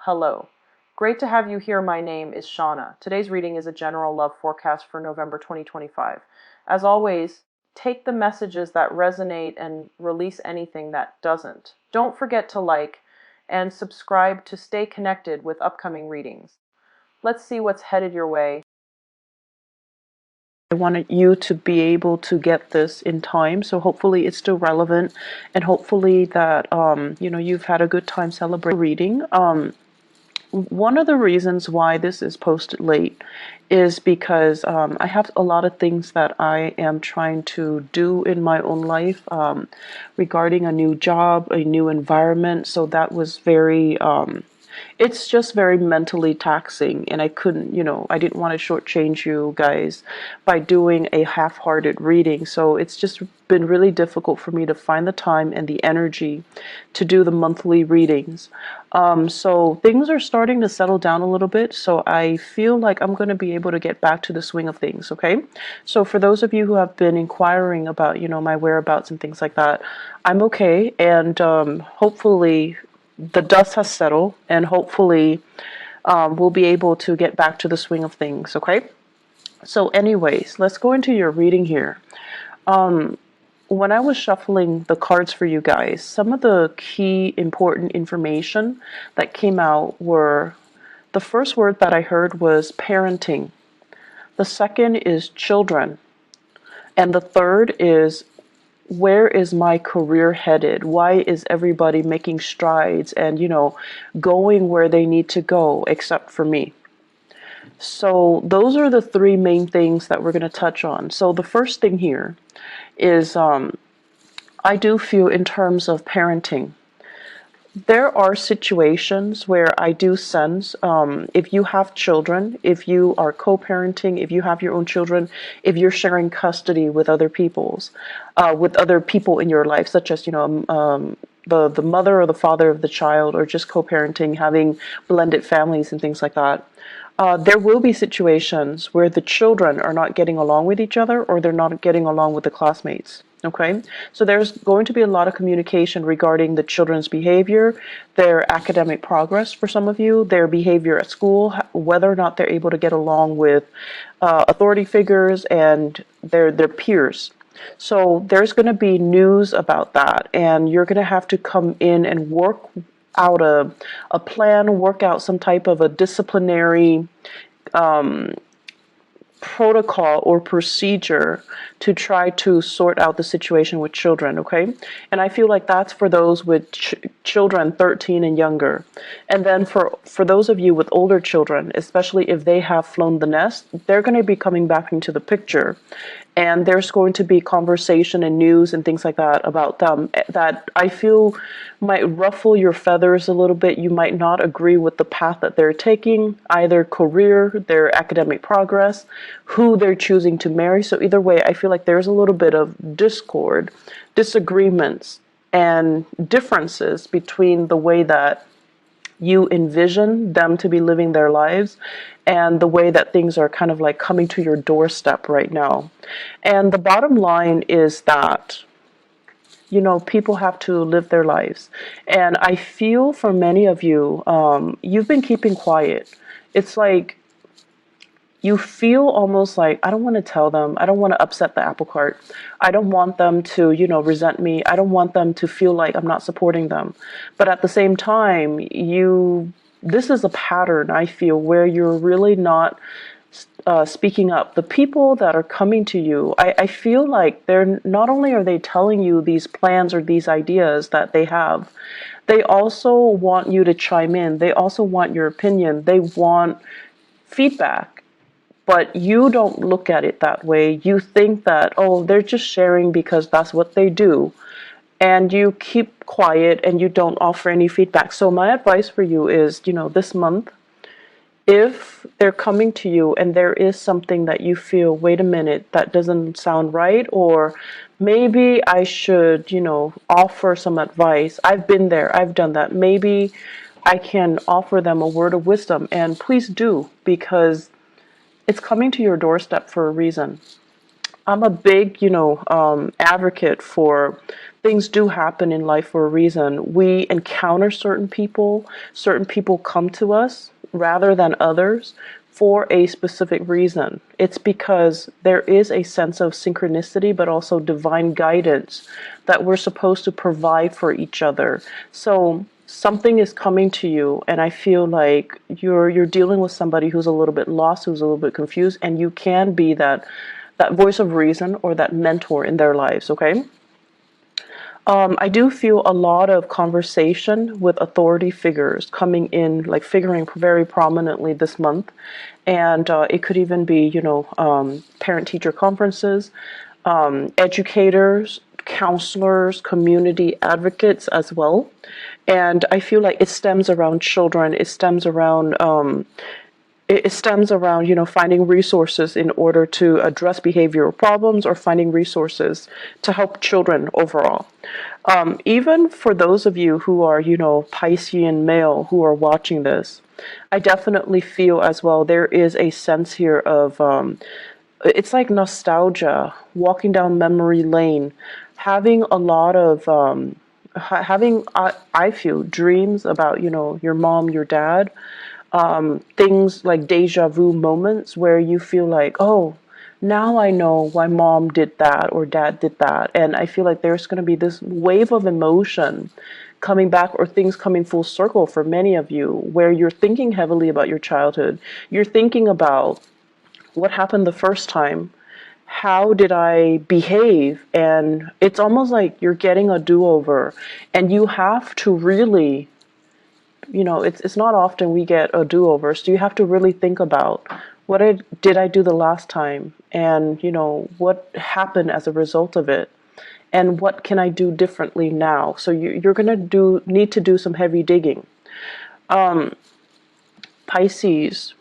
Hello. Great to have you here. My name is Shauna. Today's reading is a general love forecast for November 2025. As always, take the messages that resonate and release anything that doesn't. Don't forget to like and subscribe to stay connected with upcoming readings. Let's see what's headed your way. I wanted you to be able to get this in time, so hopefully it's still relevant, and hopefully that you've had a good time celebrating reading. One of the reasons why this is posted late is because I have a lot of things that I am trying to do in my own life regarding a new job, a new environment. So that was very it's just very mentally taxing, and I couldn't, I didn't want to shortchange you guys by doing a half-hearted reading. So it's just been really difficult for me to find the time and the energy to do the monthly readings. So things are starting to settle down a little bit, so I feel like I'm going to be able to get back to the swing of things, okay? So for those of you who have been inquiring about, my whereabouts and things like that, I'm okay, and hopefully the dust has settled, and hopefully we'll be able to get back to the swing of things, okay? So anyways, let's go into your reading here. When I was shuffling the cards for you guys, some of the key important information that came out were, the first word that I heard was parenting. The second is children. And the third is, where is my career headed? Why is everybody making strides and, going where they need to go except for me? So those are the three main things that we're going to touch on. So the first thing here is I do feel in terms of parenting. There are situations where I do sense if you have children, if you are co-parenting, if you have your own children, if you're sharing custody with other with other people in your life, such as the mother or the father of the child, or just co-parenting, having blended families and things like that. There will be situations where the children are not getting along with each other, or they're not getting along with the classmates. Okay, so there's going to be a lot of communication regarding the children's behavior, their academic progress for some of you, their behavior at school, whether or not they're able to get along with authority figures and their peers. So there's going to be news about that, and you're going to have to come in and work out a plan, work out some type of a disciplinary protocol or procedure to try to sort out the situation with children, okay? And I feel like that's for those with children 13 and younger. And then for those of you with older children, especially if they have flown the nest, they're going to be coming back into the picture. And there's going to be conversation and news and things like that about them that I feel might ruffle your feathers a little bit. You might not agree with the path that they're taking, either career, their academic progress, who they're choosing to marry. So either way, I feel like there's a little bit of discord, disagreements, and differences between the way that you envision them to be living their lives and the way that things are kind of like coming to your doorstep right now. And the bottom line is that, people have to live their lives. And I feel for many of you, you've been keeping quiet. It's like you feel almost like, I don't want to tell them. I don't want to upset the apple cart. I don't want them to, resent me. I don't want them to feel like I'm not supporting them. But at the same time, this is a pattern, I feel, where you're really not speaking up. The people that are coming to you, I feel like they're not only are they telling you these plans or these ideas that they have, they also want you to chime in. They also want your opinion. They want feedback. But you don't look at it that way. You think that, oh, they're just sharing because that's what they do. And you keep quiet and you don't offer any feedback. So my advice for you is, this month, if they're coming to you and there is something that you feel, wait a minute, that doesn't sound right, or maybe I should, offer some advice. I've been there. I've done that. Maybe I can offer them a word of wisdom. And please do, because it's coming to your doorstep for a reason. I'm a big, advocate for things do happen in life for a reason. We encounter certain people come to us rather than others for a specific reason. It's because there is a sense of synchronicity, but also divine guidance that we're supposed to provide for each other. So something is coming to you, and I feel like you're dealing with somebody who's a little bit lost, who's a little bit confused, and you can be that voice of reason or that mentor in their lives, okay? I do feel a lot of conversation with authority figures coming in, like figuring very prominently this month. And it could even be, parent teacher conferences, educators, counselors, community advocates as well. And I feel like it stems around children, it stems around, finding resources in order to address behavioral problems or finding resources to help children overall. Even for those of you who are, Piscean male who are watching this, I definitely feel as well there is a sense here of, it's like nostalgia, walking down memory lane, having a lot of, having, I feel, dreams about, your mom, your dad, things like deja vu moments where you feel like, oh, now I know why mom did that or dad did that. And I feel like there's going to be this wave of emotion coming back or things coming full circle for many of you where you're thinking heavily about your childhood. You're thinking about what happened the first time. How did I behave? And it's almost like you're getting a do over, and you have to really, it's not often we get a do-over, so you have to really think about did I do the last time, and what happened as a result of it, and what can I do differently now. So you're gonna need to do some heavy digging. Pisces,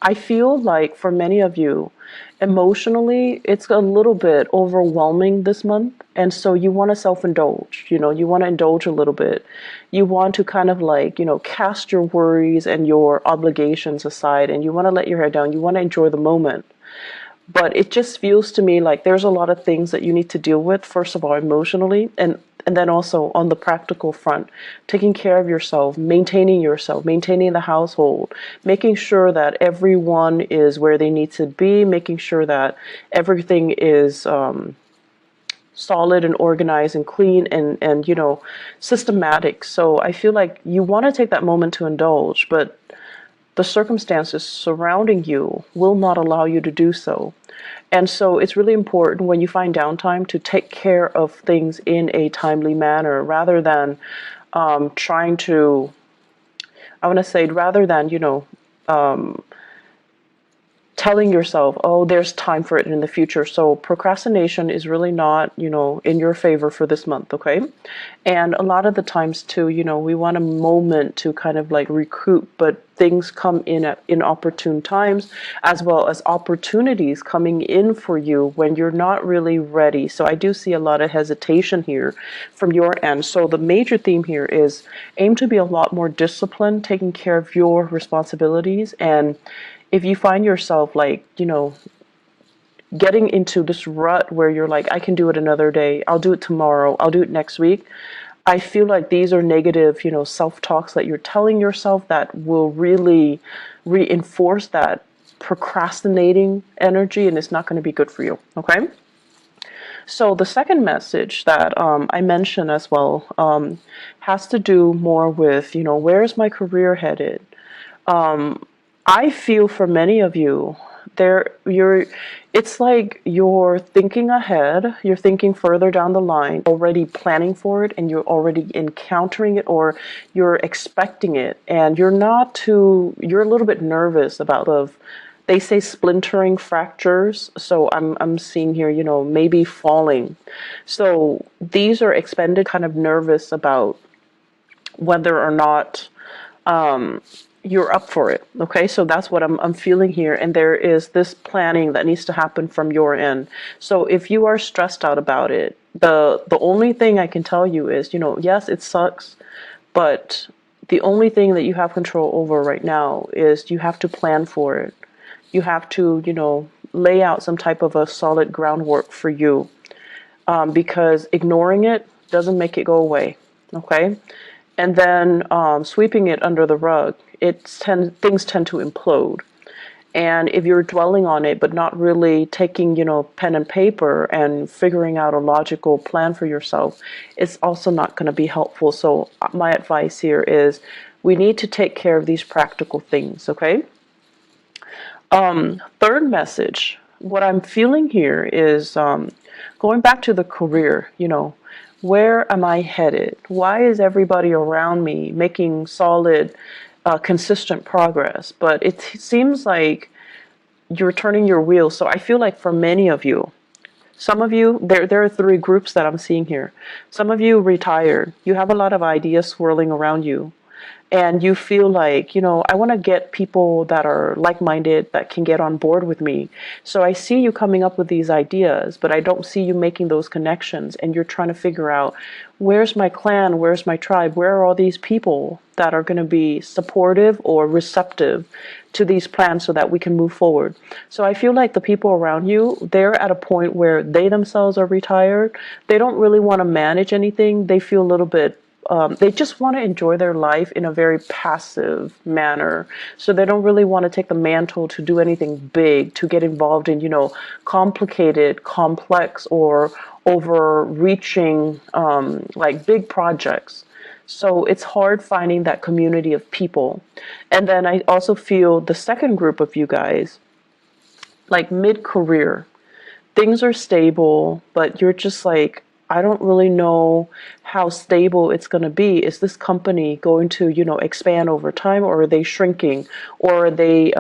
I feel like for many of you, emotionally, it's a little bit overwhelming this month. And so you want to self indulge, you want to indulge a little bit. You want to kind of like, cast your worries and your obligations aside, and you want to let your hair down. You want to enjoy the moment. But it just feels to me like there's a lot of things that you need to deal with, first of all, emotionally, and then also on the practical front, taking care of yourself, maintaining the household, making sure that everyone is where they need to be, making sure that everything is solid and organized and clean and systematic. So I feel like you want to take that moment to indulge, but the circumstances surrounding you will not allow you to do so. And so it's really important when you find downtime to take care of things in a timely manner rather than trying to, I want to say, rather than, telling yourself, oh, there's time for it in the future. So procrastination is really not, in your favor for this month, okay? And a lot of the times too, we want a moment to kind of like recoup, but things come in at inopportune times, as well as opportunities coming in for you when you're not really ready. So I do see a lot of hesitation here from your end. So the major theme here is aim to be a lot more disciplined, taking care of your responsibilities. And if you find yourself like, getting into this rut where you're like, I can do it another day, I'll do it tomorrow, I'll do it next week, I feel like these are negative, self-talks that you're telling yourself that will really reinforce that procrastinating energy, and it's not going to be good for you, okay? So the second message that I mentioned as well has to do more with, where's my career headed? I feel for many of you, it's like you're thinking ahead, you're thinking further down the line, already planning for it, and you're already encountering it, or you're expecting it, and you're a little bit nervous about they say splintering fractures. So I'm seeing here, maybe falling. So these are expended, kind of nervous about whether or not you're up for it. Okay, so that's what I'm feeling here, and there is this planning that needs to happen from your end. So if you are stressed out about it, the only thing I can tell you is, yes, it sucks, but the only thing that you have control over right now is you have to plan for it. You have to, lay out some type of a solid groundwork for you, because ignoring it doesn't make it go away. Okay, and then sweeping it under the rug, things tend to implode. And if you're dwelling on it but not really taking, pen and paper and figuring out a logical plan for yourself, it's also not going to be helpful. So my advice here is we need to take care of these practical things, okay? Third message, what I'm feeling here is going back to the career, where am I headed? Why is everybody around me making solid, consistent progress? But it seems like you're turning your wheels. So I feel like for many of you, some of you, there are three groups that I'm seeing here. Some of you retired. You have a lot of ideas swirling around you. And you feel like, I want to get people that are like-minded that can get on board with me. So I see you coming up with these ideas, but I don't see you making those connections. And you're trying to figure out, where's my clan? Where's my tribe? Where are all these people that are going to be supportive or receptive to these plans so that we can move forward? So I feel like the people around you, they're at a point where they themselves are retired. They don't really want to manage anything. They feel a little bit they just want to enjoy their life in a very passive manner. So they don't really want to take the mantle to do anything big, to get involved in, complicated, complex, or overreaching, like big projects. So it's hard finding that community of people. And then I also feel the second group of you guys, like mid-career, things are stable, but you're just like, I don't really know how stable it's going to be. Is this company going to, expand over time, or are they shrinking, or are they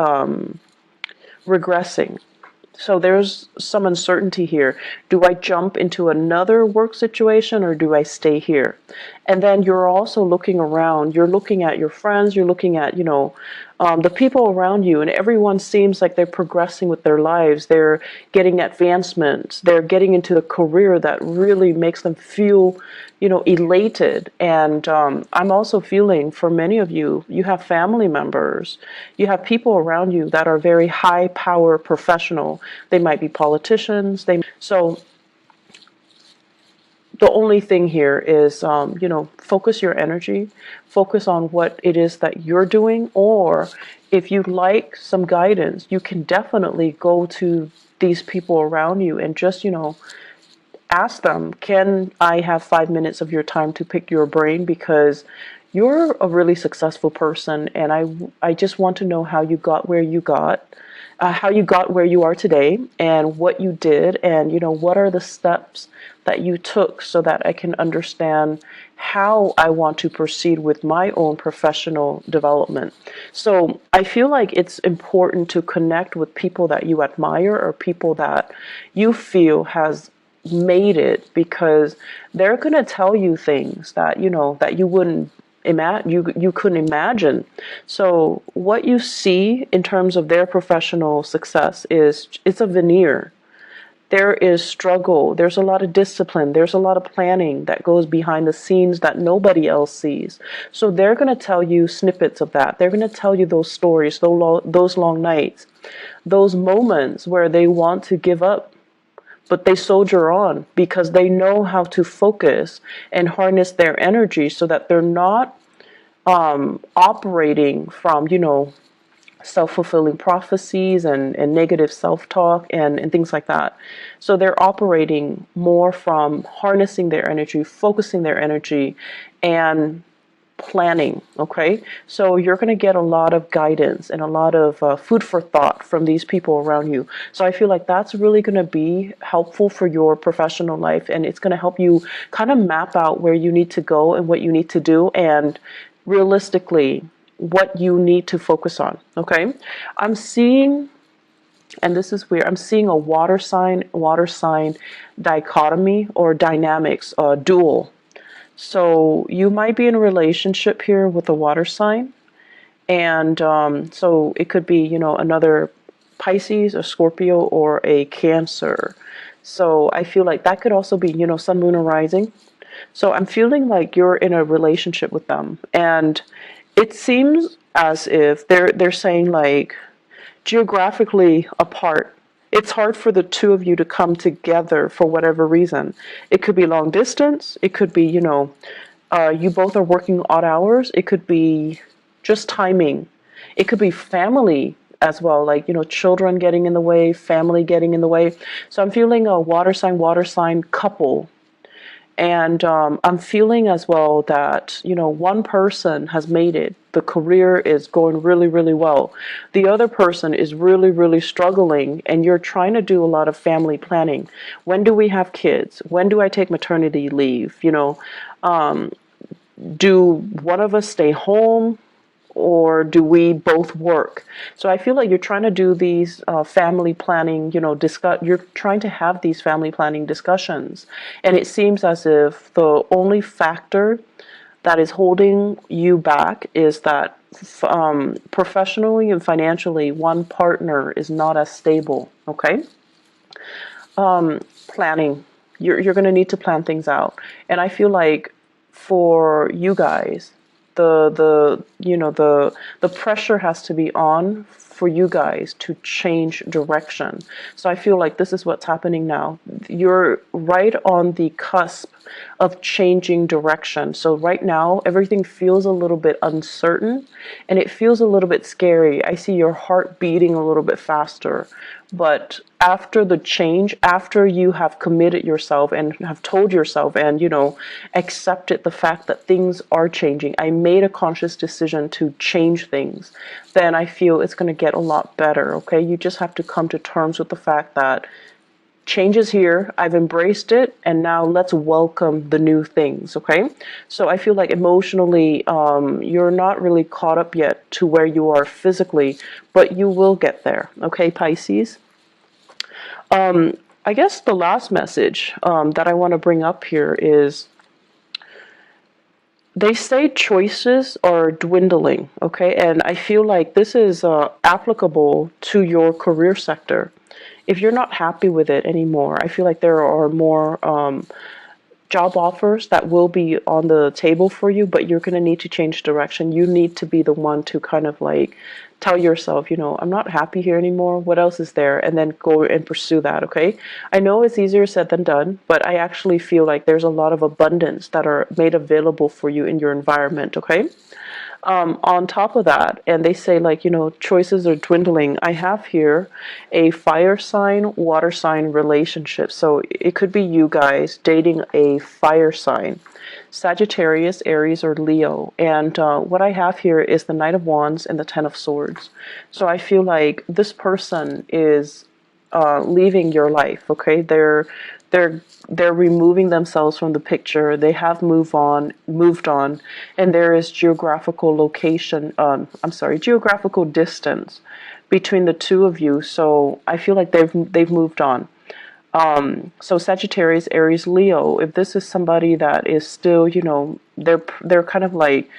regressing? So there's some uncertainty here. Do I jump into another work situation, or do I stay here? And then you're also looking around. You're looking at your friends. You're looking at, the people around you, and everyone seems like they're progressing with their lives. They're getting advancements. They're getting into a career that really makes them feel, elated. And I'm also feeling, for many of you, you have family members, you have people around you that are very high power professional. They might be politicians. So the only thing here is, focus your energy, focus on what it is that you're doing, or if you'd like some guidance, you can definitely go to these people around you and just, ask them, can I have 5 minutes of your time to pick your brain? Because you're a really successful person, and I just want to know how you got where you got. How you got where you are today, and what you did, and what are the steps that you took, so that I can understand how I want to proceed with my own professional development. So I feel like it's important to connect with people that you admire, or people that you feel has made it, because they're going to tell you things that that you wouldn't you couldn't imagine. So what you see in terms of their professional success it's a veneer. There is struggle, there's a lot of discipline, there's a lot of planning that goes behind the scenes that nobody else sees. So they're going to tell you snippets of that. They're going to tell you those stories, those long nights, those moments where they want to give up, but they soldier on because they know how to focus and harness their energy so that they're not operating from, self-fulfilling prophecies and negative self-talk and things like that. So they're operating more from harnessing their energy, focusing their energy, and planning. Okay, so you're going to get a lot of guidance and a lot of food for thought from these people around you. So I feel like that's really going to be helpful for your professional life, and it's going to help you kind of map out where you need to go and what you need to do, and realistically what you need to focus on. Okay, I'm seeing, and this is weird, I'm seeing a water sign dichotomy or dynamics, dual. So you might be in a relationship here with a water sign, and so it could be, another Pisces, a Scorpio, or a Cancer. So I feel like that could also be, Sun, Moon, or Rising. So I'm feeling like you're in a relationship with them, and it seems as if they're saying, like, geographically apart. it's hard for the two of you to come together for whatever reason. It could be long distance. It could be, you both are working odd hours. It could be just timing. It could be family as well, like, children getting in the way, family getting in the way. So I'm feeling a water sign couple. And I'm feeling as well that, one person has made it. The career is going really, really well. The other person is really, really struggling, and you're trying to do a lot of family planning. When do we have kids? When do I take maternity leave? Do one of us stay home? Or do we both work? So I feel like you're trying to do these family planning, you're trying to have these family planning discussions. And it seems as if the only factor that is holding you back is that professionally and financially, one partner is not as stable, okay? Planning. You're going to need to plan things out. And I feel like for you guys, the pressure has to be on for you guys to change direction. So I feel like this is what's happening now. You're right on the cusp of changing direction. So right now everything feels a little bit uncertain and it feels a little bit scary. I see your heart beating a little bit faster. But after the change, after you have committed yourself and have told yourself and, accepted the fact that things are changing, I made a conscious decision to change things, then I feel it's going to get a lot better, okay? You just have to come to terms with the fact that change is here, I've embraced it, and now let's welcome the new things, okay? So I feel like emotionally, you're not really caught up yet to where you are physically, but you will get there, okay, Pisces? I guess the last message that I want to bring up here is they say choices are dwindling, okay? And I feel like this is applicable to your career sector. If you're not happy with it anymore, I feel like there are more job offers that will be on the table for you, but you're going to need to change direction. You need to be the one to kind of like tell yourself, I'm not happy here anymore. What else is there? And then go and pursue that, okay? I know it's easier said than done, but I actually feel like there's a lot of abundance that are made available for you in your environment, okay? On top of that, and they say like, choices are dwindling. I have here a fire sign, water sign relationship. So it could be you guys dating a fire sign, Sagittarius, Aries, or Leo. And what I have here is the Knight of Wands and the Ten of Swords. So I feel like this person is leaving your life, okay? They're removing themselves from the picture. They have moved on, and there is geographical distance between the two of you. So I feel like they've moved on. So Sagittarius, Aries, Leo, if this is somebody that is still, they're kind of like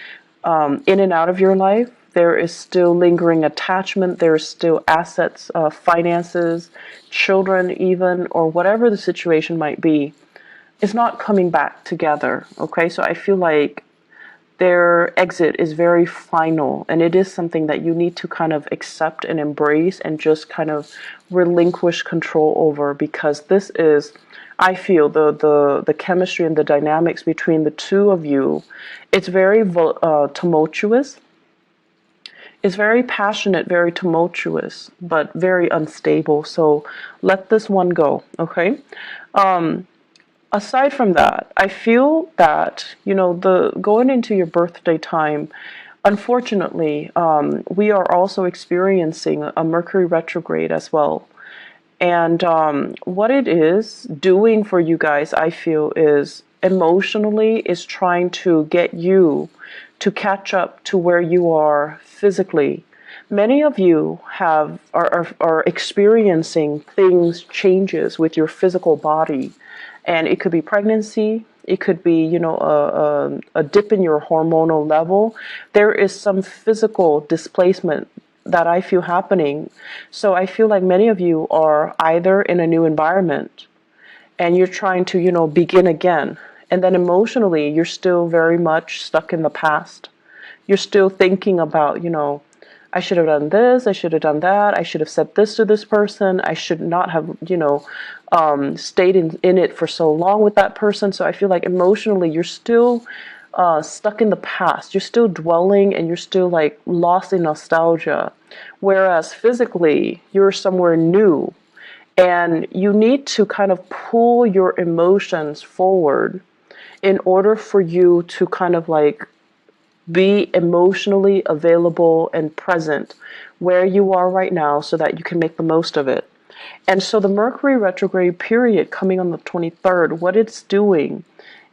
in and out of your life, there is still lingering attachment, there's still assets, finances, children even, or whatever the situation might be, it's not coming back together, okay? So I feel like their exit is very final, and it is something that you need to kind of accept and embrace and just kind of relinquish control over, because this is, I feel, the chemistry and the dynamics between the two of you, it's very tumultuous. It's very passionate, very tumultuous, but very unstable. So let this one go, okay? Aside from that, I feel that, the going into your birthday time, unfortunately, we are also experiencing a Mercury retrograde as well. And what it is doing for you guys, I feel, is emotionally is trying to get you to catch up to where you are physically. Many of you are experiencing changes with your physical body, and it could be pregnancy. It could be, a dip in your hormonal level. There is some physical displacement that I feel happening. So I feel like many of you are either in a new environment and you're trying to, begin again. And then emotionally, you're still very much stuck in the past. You're still thinking about, I should have done this, I should have done that, I should have said this to this person, I should not have, stayed in it for so long with that person. So I feel like emotionally you're still stuck in the past. You're still dwelling and you're still like lost in nostalgia. Whereas physically, you're somewhere new and you need to kind of pull your emotions forward in order for you to kind of like be emotionally available and present where you are right now so that you can make the most of it. And so the Mercury retrograde period coming on the 23rd, what it's doing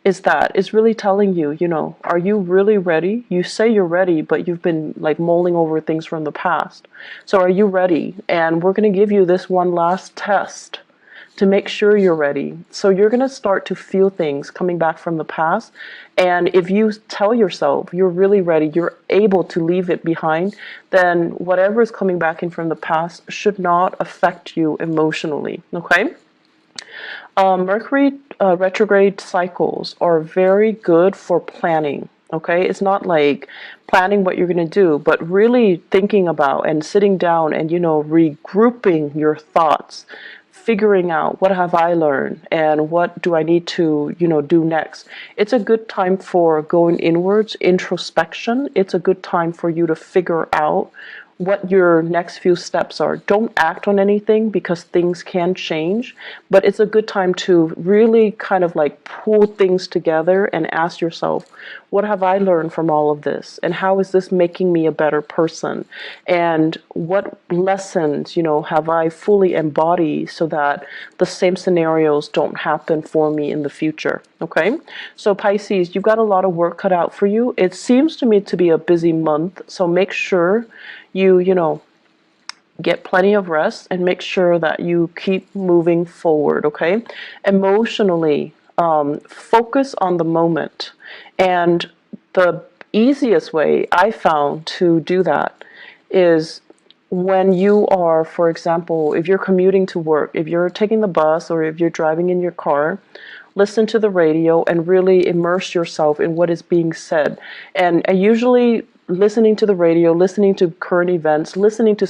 is that it's really telling you, are you really ready? You say you're ready, but you've been like mulling over things from the past. So are you ready? And we're going to give you this one last test to make sure you're ready. So you're going to start to feel things coming back from the past. And if you tell yourself you're really ready, you're able to leave it behind, then whatever is coming back in from the past should not affect you emotionally. Okay? Mercury retrograde cycles are very good for planning. Okay, it's not like planning what you're going to do, but really thinking about and sitting down and regrouping your thoughts, figuring out what have I learned and what do I need to do next. It's a good time for going inwards, introspection. It's a good time for you to figure out what your next few steps are. Don't act on anything because things can change, but it's a good time to really kind of like pull things together and ask yourself, what have I learned from all of this? And how is this making me a better person? And what lessons, have I fully embodied so that the same scenarios don't happen for me in the future? Okay? So Pisces, you've got a lot of work cut out for you. It seems to me to be a busy month, so make sure you get plenty of rest and make sure that you keep moving forward, okay? Emotionally, focus on the moment. And the easiest way I found to do that is when you are, for example, if you're commuting to work, if you're taking the bus or if you're driving in your car, listen to the radio and really immerse yourself in what is being said. And usually listening to the radio, listening to current events, listening to